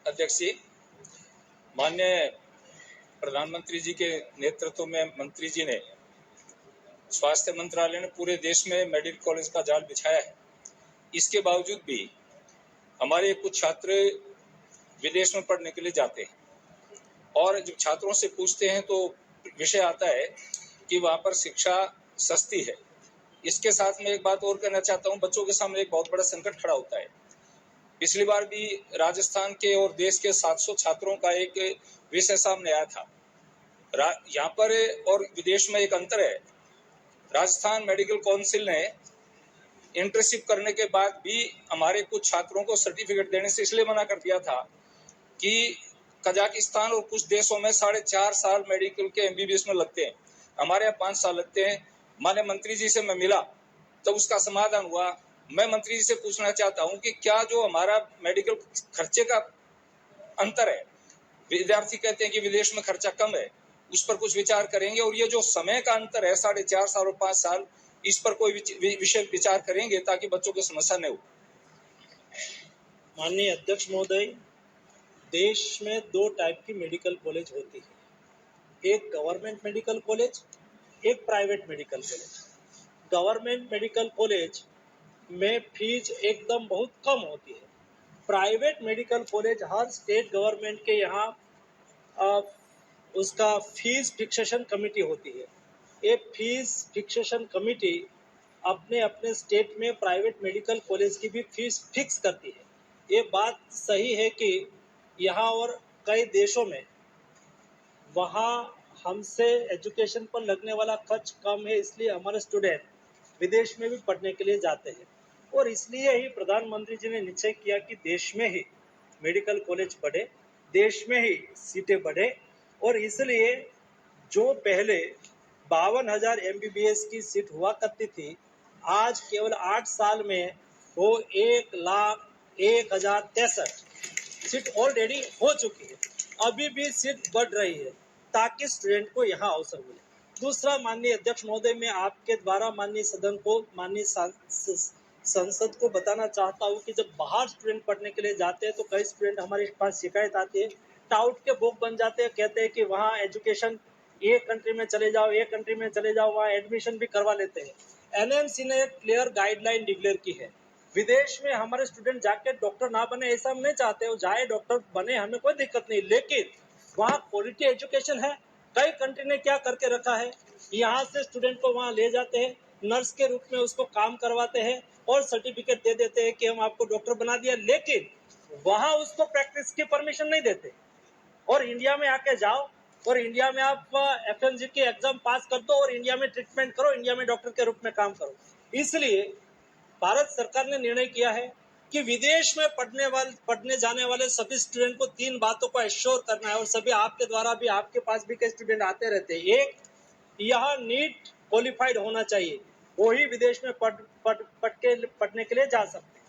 अध्यक्ष जी, माननीय प्रधानमंत्री जी के नेतृत्व में मंत्री जी ने, स्वास्थ्य मंत्रालय ने पूरे देश में मेडिकल कॉलेज का जाल बिछाया है। इसके बावजूद भी हमारे कुछ छात्र विदेश में पढ़ने के लिए जाते हैं और जब छात्रों से पूछते हैं तो विषय आता है कि वहाँ पर शिक्षा सस्ती है। इसके साथ में एक बात और कहना चाहता हूँ, बच्चों के सामने एक बहुत बड़ा संकट खड़ा होता है। पिछली बार भी राजस्थान के और देश के 700 छात्रों का एक विषय सामने आया था। यहाँ पर और विदेश में एक अंतर है। राजस्थान मेडिकल काउंसिल ने इंटर्नशिप करने के बाद भी हमारे कुछ छात्रों को सर्टिफिकेट देने से इसलिए मना कर दिया था कि कजाकिस्तान और कुछ देशों में 4.5 साल मेडिकल के एमबीबीएस में लगते हैं, हमारे यहाँ 5 साल लगते हैं। माननीय मंत्री जी से मैं मिला तो उसका समाधान हुआ। मैं मंत्री जी से पूछना चाहता हूँ कि क्या जो हमारा मेडिकल खर्चे का अंतर है, विद्यार्थी कहते हैं कि विदेश में खर्चा कम है, उस पर कुछ विचार करेंगे। और ये जो समय का अंतर है 4.5 साल और 5 साल, इस पर कोई विषय विचार करेंगे ताकि बच्चों की समस्या न हो। माननीय अध्यक्ष महोदय, देश में 2 टाइप की मेडिकल कॉलेज होती है, एक गवर्नमेंट मेडिकल कॉलेज, एक private medical college. Government medical college में फीस एकदम बहुत कम होती है। प्राइवेट मेडिकल कॉलेज हर स्टेट गवर्नमेंट के यहाँ उसका फीस फिक्सेशन कमेटी होती है। ये फीस फिक्सेशन कमेटी अपने अपने स्टेट में प्राइवेट मेडिकल कॉलेज की भी फीस फिक्स करती है। ये बात सही है कि यहाँ और कई देशों में वहाँ हमसे एजुकेशन पर लगने वाला खर्च कम है, इसलिए हमारे स्टूडेंट विदेश में भी पढ़ने के लिए जाते हैं। और इसलिए ही प्रधानमंत्री जी ने निश्चय किया कि देश में ही मेडिकल कॉलेज बढ़े, देश में ही सीटें बढ़े। और इसलिए जो पहले 52,000 एमबीबीएस की सीट हुआ करती थी, आज केवल 8 साल में वो 1,01,063 सीट ऑलरेडी हो चुकी है। अभी भी सीट बढ़ रही है ताकि स्टूडेंट को यहाँ अवसर मिले। दूसरा, माननीय अध्यक्ष महोदय, मैं आपके द्वारा माननीय सदन को, माननीय संसद को बताना चाहता हूँ कि जब बाहर स्टूडेंट पढ़ने के लिए जाते हैं तो कई स्टूडेंट हमारे पास शिकायत आती है, टाउट के भोग बन जाते हैं, कहते हैं कि वहाँ एजुकेशन एक कंट्री में चले जाओ, एक कंट्री में चले जाओ, वहाँ एडमिशन भी करवा लेते हैं। एनएमसी ने एक क्लियर गाइडलाइन डिक्लेयर की है, विदेश में हमारे स्टूडेंट जाके डॉक्टर ना बने ऐसा हम नहीं चाहते, वो जाए डॉक्टर बने, हमें कोई दिक्कत नहीं, लेकिन वहाँ क्वालिटी एजुकेशन है। कई कंट्री ने क्या करके रखा है, यहाँ से स्टूडेंट को वहाँ ले जाते हैं, नर्स के रूप में उसको काम करवाते हैं और सर्टिफिकेट दे देते हैं कि हम आपको डॉक्टर बना दिया, लेकिन वहाँ उसको प्रैक्टिस की परमिशन नहीं देते। और इंडिया में आके जाओ और इंडिया में आप एफएमजी की एग्जाम पास कर दो और इंडिया में ट्रीटमेंट करो, इंडिया में डॉक्टर के रूप में काम करो। इसलिए भारत सरकार ने निर्णय किया है कि विदेश में पढ़ने जाने वाले सभी स्टूडेंट को 3 बातों को एश्योर करना है, और सभी आपके द्वारा भी, आपके पास भी कई स्टूडेंट आते रहते हैं। एक, यहाँ नीट क्वालिफाइड होना चाहिए, वही विदेश में पढ़ने के लिए जा सकते हैं।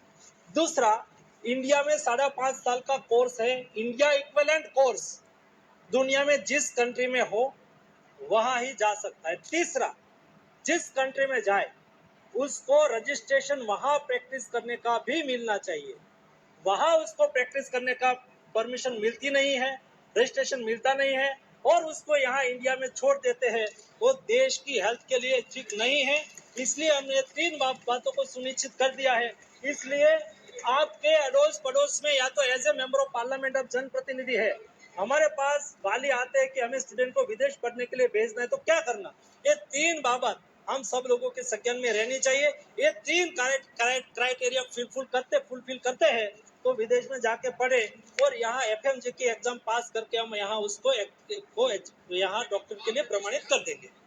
दूसरा, इंडिया में 5.5 साल का कोर्स है, इंडिया इक्विवेलेंट कोर्स, दुनिया में जिस कंट्री में हो वहां ही जा सकता है। तीसरा, जिस कंट्री में जाए उसको रजिस्ट्रेशन वहां प्रैक्टिस करने का भी मिलना चाहिए। वहां उसको प्रैक्टिस करने का परमिशन मिलती नहीं है, रजिस्ट्रेशन मिलता नहीं है और उसको यहाँ इंडिया में छोड़ देते हैं, वो देश की हेल्थ के लिए ठीक नहीं है। इसलिए हमने 3 बातों को सुनिश्चित कर दिया है। इसलिए आपके अड़ोस पड़ोस में या तो as a member of parliament आप जनप्रतिनिधि है, हमारे पास वाली आते हैं कि हमें स्टूडेंट को विदेश पढ़ने के लिए भेजना है, तो क्या करना, ये 3 बाबत हम सब लोगों के संज्ञान में रहनी चाहिए। ये 3 क्राइटेरिया फुलफिल करते हैं तो विदेश में जाके पढ़े और यहाँ एफएमजी की एग्जाम पास करके हम यहाँ उसको यहाँ डॉक्टर के लिए प्रमाणित कर देंगे।